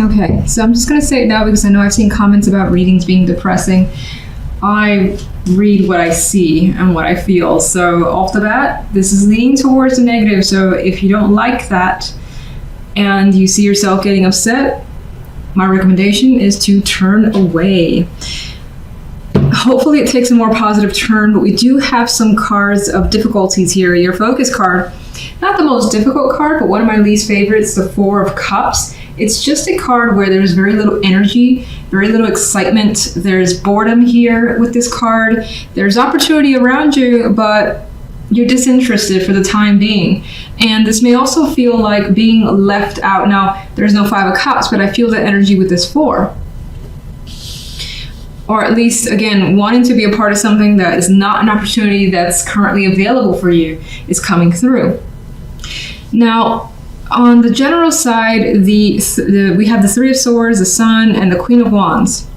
Okay, so I'm just going to say it now because I know I've seen comments about readings being depressing. I read what I see and what I feel. So off the bat, this is leaning towards the negative. So if you don't like that and you see yourself getting upset, my recommendation is to turn away. Hopefully it takes a more positive turn, but we do have some cards of difficulties here. Your focus card, not the most difficult card, but one of my least favorites, the Four of Cups. It's just a card where there's very little energy, very little excitement. There's boredom here with this card. There's opportunity around you, but you're disinterested for the time being. And this may also feel like being left out. Now, there's no Five of Cups, but I feel that energy with this Four. Or at least, again, wanting to be a part of something that is not an opportunity that's currently available for you is coming through. Now, on the general side, we have the Three of Swords, the Sun, and the Queen of Wands.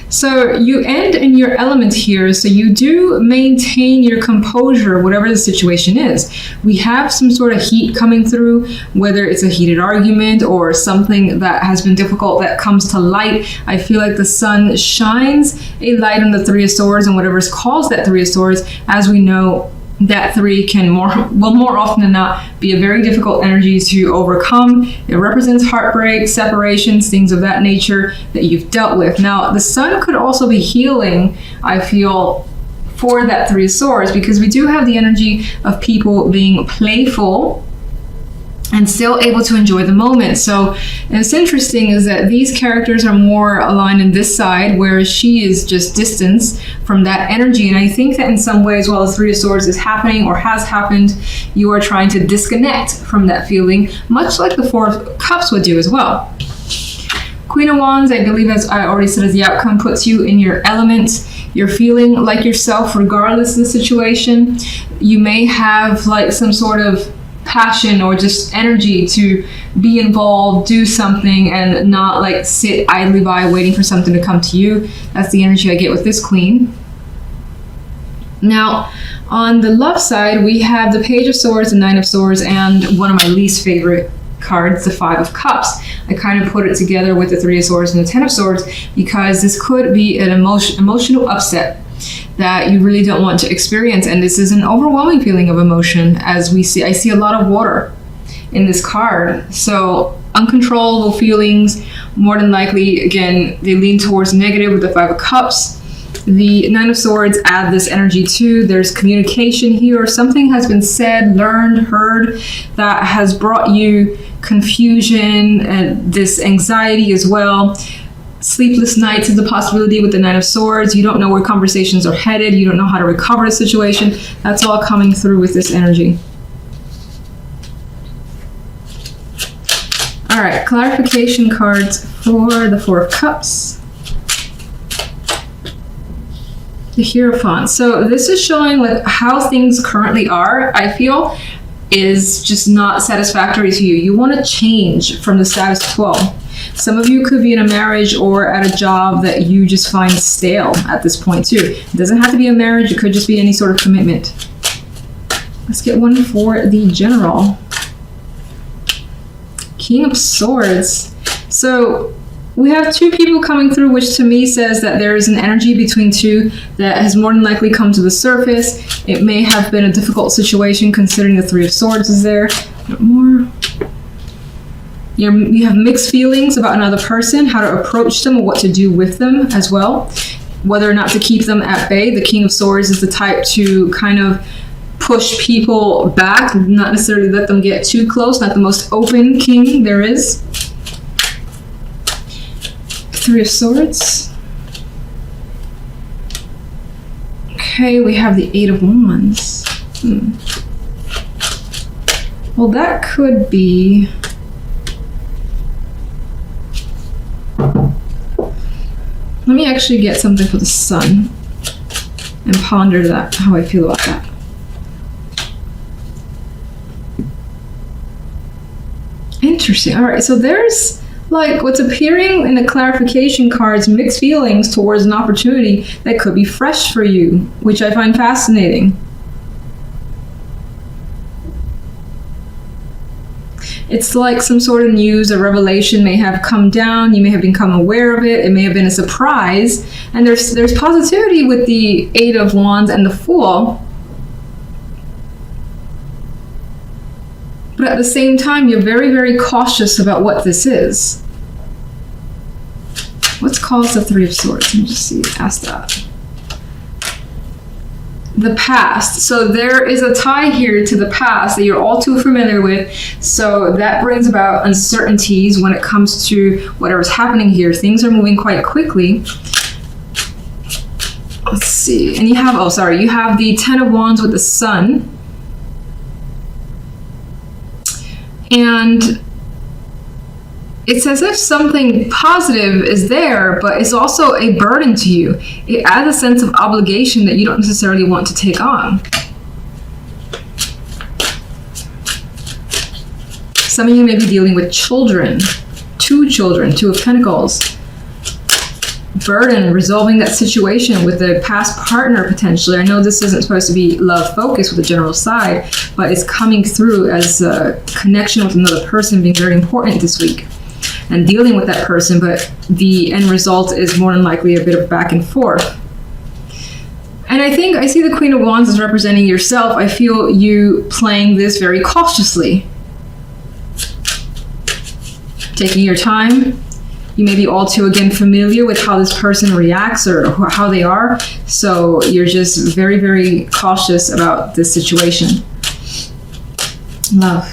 So you end in your element here, so you do maintain your composure, whatever the situation is. We have some sort of heat coming through, whether it's a heated argument or something that has been difficult that comes to light. I feel like the Sun shines a light on the Three of Swords, and whatever's caused that Three of Swords, as we know, that three can more often than not be a very difficult energy to overcome. It represents heartbreak, separations, things of that nature that you've dealt with. Now, the Sun could also be healing, I feel, for that Three of Swords, because we do have the energy of people being playful and still able to enjoy the moment. So, and it's interesting is that these characters are more aligned in this side, whereas she is just distance from that energy. And I think that in some ways, while the Three of Swords is happening or has happened, you are trying to disconnect from that feeling, much like the Four of Cups would do as well. Queen of Wands, I believe, as I already said, as the outcome, puts you in your element. You're feeling like yourself regardless of the situation. You may have like some sort of passion or just energy to be involved, do something, and not like sit idly by waiting for something to come to you. That's the energy I get with this Queen. Now, on the love side, we have the Page of Swords, the Nine of Swords, and one of my least favorite cards, the Five of Cups. I kind of put it together with the Three of Swords and the Ten of Swords because this could be an emotional upset that you really don't want to experience, and this is an overwhelming feeling of emotion. As we see, I see a lot of water in this card, so uncontrollable feelings. More than likely, again, they lean towards negative with the Five of Cups. The Nine of Swords add this energy too. There's communication here, or something has been said, learned, heard that has brought you confusion and this anxiety as well. Sleepless nights is a possibility with the Nine of Swords. You don't know where conversations are headed. You don't know how to recover the situation. That's all coming through with this energy. All right, clarification cards for the Four of Cups. The Hierophant. So this is showing like how things currently are, I feel, is just not satisfactory to you. You want to change from the status quo. Some of you could be in a marriage or at a job that you just find stale at this point too. It doesn't have to be a marriage. It could just be any sort of commitment. Let's get one for the General. King of Swords. So we have two people coming through, which to me says that there is an energy between two that has more than likely come to the surface. It may have been a difficult situation considering the Three of Swords is there. More. You have mixed feelings about another person, how to approach them or what to do with them as well. Whether or not to keep them at bay. The King of Swords is the type to kind of push people back, not necessarily let them get too close. Not the most open king there is. Three of Swords. Okay, we have the Eight of Wands. Well, that could be... Let me actually get something for the Sun and ponder that, how I feel about that. Interesting. All right, so there's like what's appearing in the clarification cards, mixed feelings towards an opportunity that could be fresh for you, which I find fascinating. It's like some sort of news or revelation may have come down. You may have become aware of it. It may have been a surprise. And there's positivity with the Eight of Wands and the Fool. But at the same time, you're very, very cautious about what this is. What's caused the Three of Swords? Let me just see. Ask that. The past. So there is a tie here to the past that you're all too familiar with. So that brings about uncertainties when it comes to whatever's happening here. Things are moving quite quickly. Let's see. And you have, you have the Ten of Wands with the Sun. And it's as if something positive is there, but it's also a burden to you. It adds a sense of obligation that you don't necessarily want to take on. Some of you may be dealing with children. Two of Pentacles. Burden, resolving that situation with a past partner potentially. I know this isn't supposed to be love focused with the general side, but it's coming through as a connection with another person being very important this week. And dealing with that person, but the end result is more than likely a bit of back and forth. And I see the Queen of Wands as representing yourself. I feel you playing this very cautiously. Taking your time. You may be all too, again, familiar with how this person reacts or how they are. So you're just very, very cautious about this situation. Love.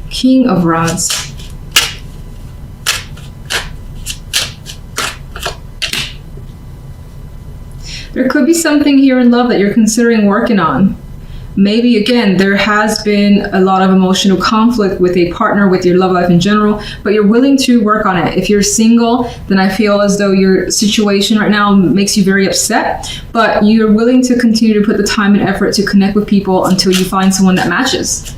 King of Rods. There could be something here in love that you're considering working on. Maybe, again, there has been a lot of emotional conflict with a partner, with your love life in general, but you're willing to work on it. If you're single, then I feel as though your situation right now makes you very upset, but you're willing to continue to put the time and effort to connect with people until you find someone that matches.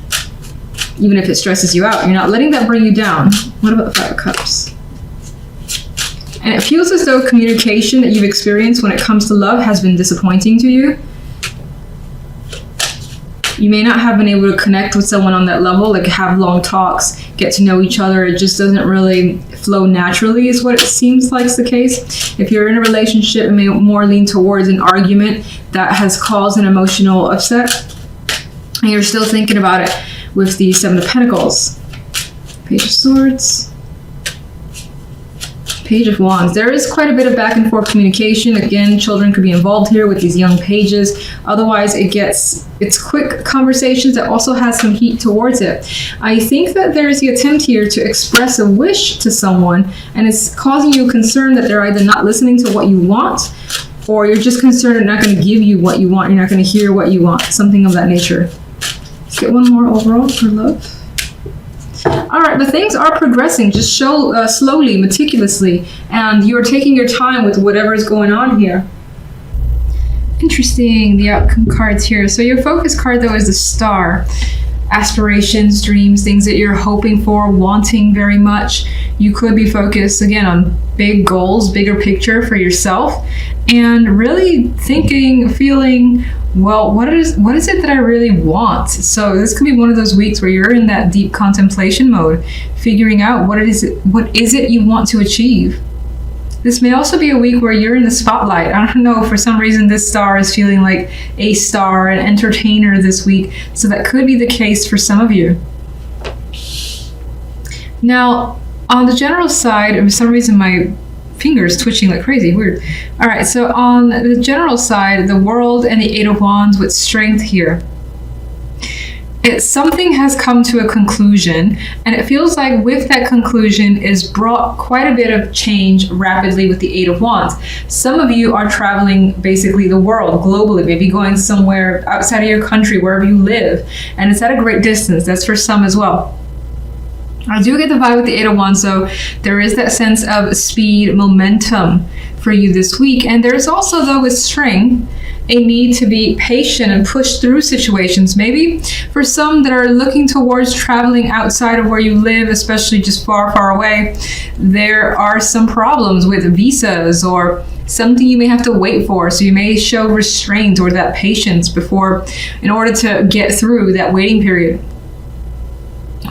Even if it stresses you out, you're not letting that bring you down. What about the Five of Cups? And it feels as though communication that you've experienced when it comes to love has been disappointing to you. You may not have been able to connect with someone on that level, like have long talks, get to know each other. It just doesn't really flow naturally is what it seems like is the case. If you're in a relationship, it may more lean towards an argument that has caused an emotional upset. And you're still thinking about it with the Seven of Pentacles. Page of Swords. Page of Wands. There is quite a bit of back and forth communication. Again, children could be involved here with these young pages. Otherwise, it's quick conversations that also has some heat towards it. I think that there is the attempt here to express a wish to someone, and it's causing you concern that they're either not listening to what you want, or you're just concerned they're not going to give you what you want. You're not going to hear what you want. Something of that nature. Let's get one more overall for love. All right, but things are progressing. Just slowly, meticulously, and you're taking your time with whatever is going on here. Interesting, the outcome cards here. So your focus card, though, is the Star. Aspirations, dreams, things that you're hoping for, wanting very much. You could be focused, again, on big goals, bigger picture for yourself, and really thinking, feeling, well, what is it that I really want? So this could be one of those weeks where you're in that deep contemplation mode, figuring out what is it you want to achieve. This may also be a week where you're in the spotlight. I don't know, for some reason this star is feeling like a star, an entertainer this week. So that could be the case for some of you. Now, on the general side, for some reason my fingers twitching like crazy, weird. All right, so on the general side, the World and the Eight of Wands with Strength here. Something has come to a conclusion, and it feels like with that conclusion is brought quite a bit of change rapidly with the Eight of Wands. Some of you are traveling basically the world globally, maybe going somewhere outside of your country, wherever you live, and it's at a great distance. That's for some as well. I do get the vibe with the Eight of Wands, so there is that sense of speed, momentum for you this week. And there's also, though, with Strength, a need to be patient and push through situations. Maybe for some that are looking towards traveling outside of where you live, especially just far, far away, there are some problems with visas or something you may have to wait for. So you may show restraint or that patience in order to get through that waiting period.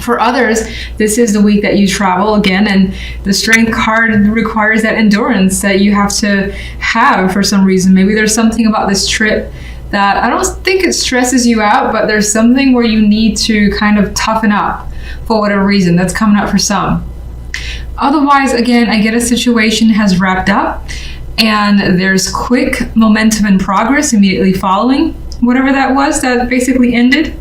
For others, this is the week that you travel again, and the strength card requires that endurance that you have to have for some reason. Maybe there's something about this trip that I don't think it stresses you out, but there's something where you need to kind of toughen up for whatever reason. That's coming up for some. Otherwise, again, I get a situation has wrapped up and there's quick momentum and progress immediately following whatever that was that basically ended.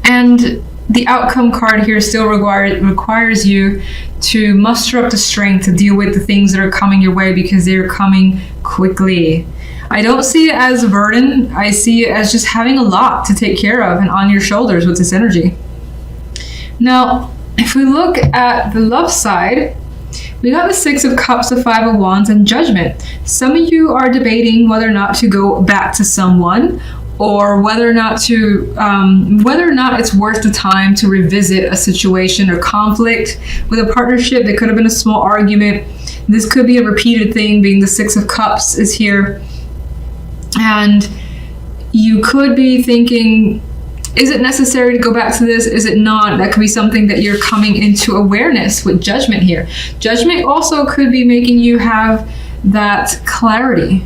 And the outcome card here still requires you to muster up the strength to deal with the things that are coming your way, because they're coming quickly. I don't see it as a burden. I see it as just having a lot to take care of and on your shoulders with this energy. Now, if we look at the love side, we got the Six of Cups, the Five of Wands, and Judgment. Some of you are debating whether or not to go back to someone, or whether or not it's worth the time to revisit a situation or conflict with a partnership. There could have been a small argument. This could be a repeated thing, being the Six of Cups is here. And you could be thinking, is it necessary to go back to this? Is it not? That could be something that you're coming into awareness with Judgment here. Judgment also could be making you have that clarity,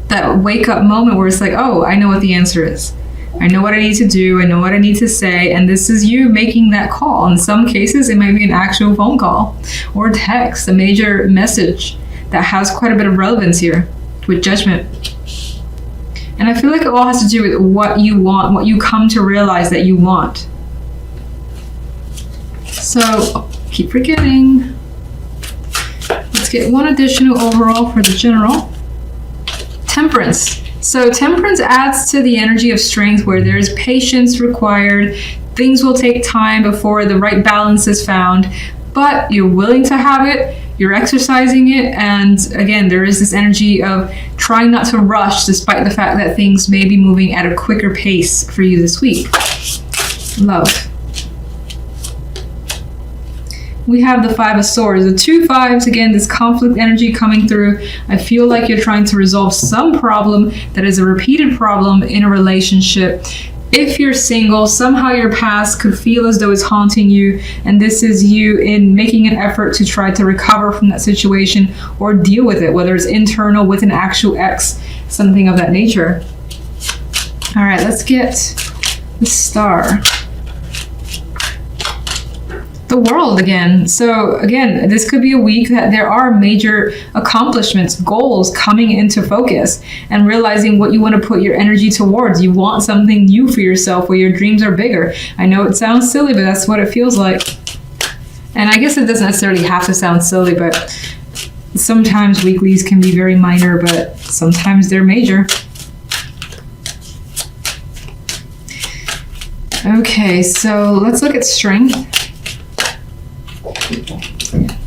that wake up moment where it's like, oh, I know what the answer is. I know what I need to do. I know what I need to say. And this is you making that call. In some cases, it might be an actual phone call or text, a major message that has quite a bit of relevance here with Judgment. And I feel like it all has to do with what you want, what you come to realize that you want. So, keep forgetting. Let's get one additional overall for the general. Temperance. So Temperance adds to the energy of strength, where there's patience required. Things will take time before the right balance is found, but you're willing to have it, you're exercising it, and again, there is this energy of trying not to rush despite the fact that things may be moving at a quicker pace for you this week. Love. We have the Five of Swords, the two fives, again, this conflict energy coming through. I feel like you're trying to resolve some problem that is a repeated problem in a relationship. If you're single, somehow your past could feel as though it's haunting you, and this is you in making an effort to try to recover from that situation or deal with it, whether it's internal with an actual ex, something of that nature. All right, let's get the Star. The World again. So again, this could be a week that there are major accomplishments, goals coming into focus, and realizing what you want to put your energy towards. You want something new for yourself where your dreams are bigger. I know it sounds silly, but that's what it feels like. And I guess it doesn't necessarily have to sound silly, but sometimes weeklies can be very minor, but sometimes they're major. Okay, so let's look at strength.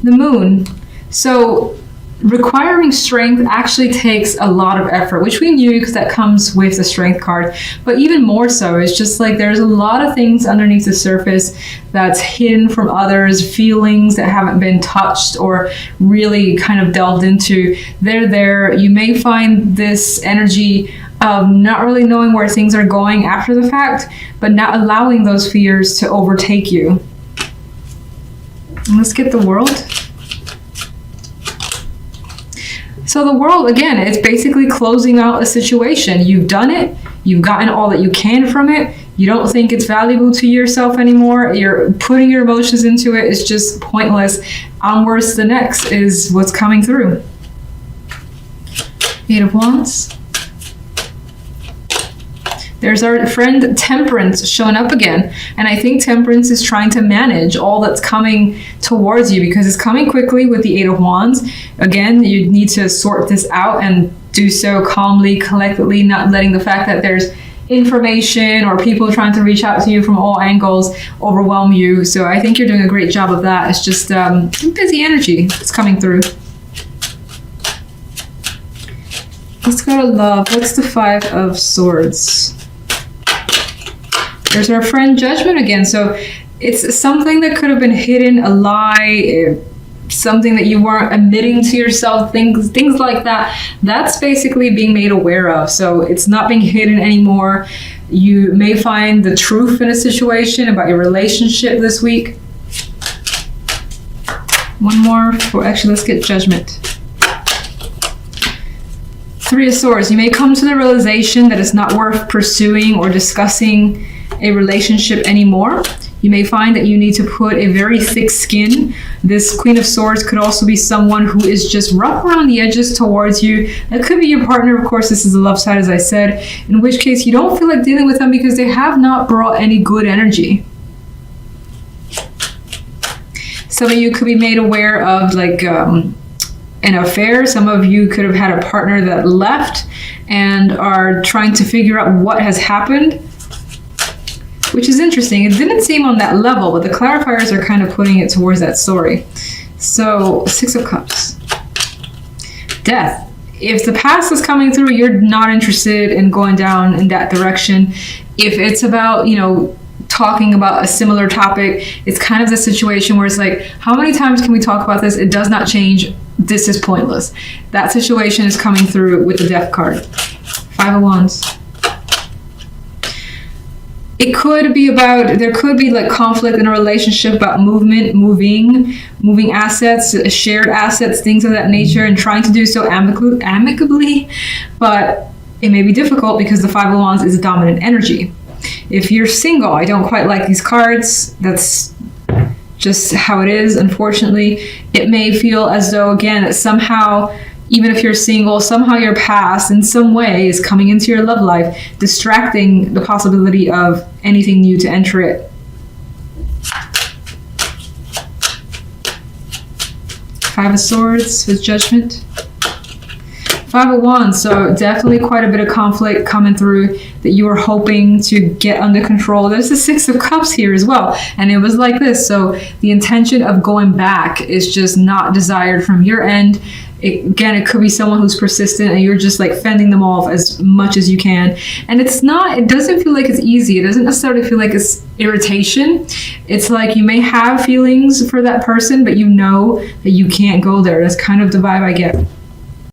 The Moon. So requiring strength actually takes a lot of effort, which we knew because that comes with the Strength card. But even more so, it's just like there's a lot of things underneath the surface that's hidden from others, feelings that haven't been touched or really kind of delved into. They're there. You may find this energy of not really knowing where things are going after the fact, but not allowing those fears to overtake you. Let's get the World. So the World, again, it's basically closing out a situation. You've done it. You've gotten all that you can from it. You don't think it's valuable to yourself anymore. You're putting your emotions into it. It's just pointless. Onwards to the next is what's coming through. Eight of Wands. There's our friend Temperance showing up again. And I think Temperance is trying to manage all that's coming towards you because it's coming quickly with the Eight of Wands. Again, you need to sort this out and do so calmly, collectively, not letting the fact that there's information or people trying to reach out to you from all angles overwhelm you. So I think you're doing a great job of that. It's just busy energy that's coming through. Let's go to love. What's the Five of Swords? There's our friend Judgment again. So it's something that could have been hidden, a lie, something that you weren't admitting to yourself, things like that. That's basically being made aware of. So it's not being hidden anymore. You may find the truth in a situation about your relationship this week. One more actually, let's get Judgment. Three of Swords. You may come to the realization that it's not worth pursuing or discussing a relationship anymore. You may find that you need to put a very thick skin. This Queen of Swords could also be someone who is just rough around the edges towards you. That could be your partner. Of course, this is the love side, as I said, in which case you don't feel like dealing with them because they have not brought any good energy. Some of you could be made aware of like an affair. Some of you could have had a partner that left and are trying to figure out what has happened, which is interesting. It didn't seem on that level, but the clarifiers are kind of putting it towards that story. So, Six of Cups. Death. If the past is coming through, you're not interested in going down in that direction. If it's about, talking about a similar topic, it's kind of the situation where it's like, how many times can we talk about this? It does not change. This is pointless. That situation is coming through with the Death card. Five of Wands. It could be about, there could be like conflict in a relationship about movement, moving assets, shared assets, things of that nature, and trying to do so amicably, but it may be difficult because the Five of Wands is a dominant energy. If you're single, I don't quite like these cards. That's just how it is, unfortunately. It may feel as though, again, that somehow, even if you're single, somehow your past in some way is coming into your love life, distracting the possibility of anything new to enter it. Five of Swords with Judgment. Five of Wands, so definitely quite a bit of conflict coming through that you were hoping to get under control. There's the Six of Cups here as well, and it was like this. So the intention of going back is just not desired from your end. It could be someone who's persistent and you're just like fending them off as much as you can. And it doesn't feel like it's easy. It doesn't necessarily feel like it's irritation. It's like you may have feelings for that person, but you know that you can't go there. That's kind of the vibe I get.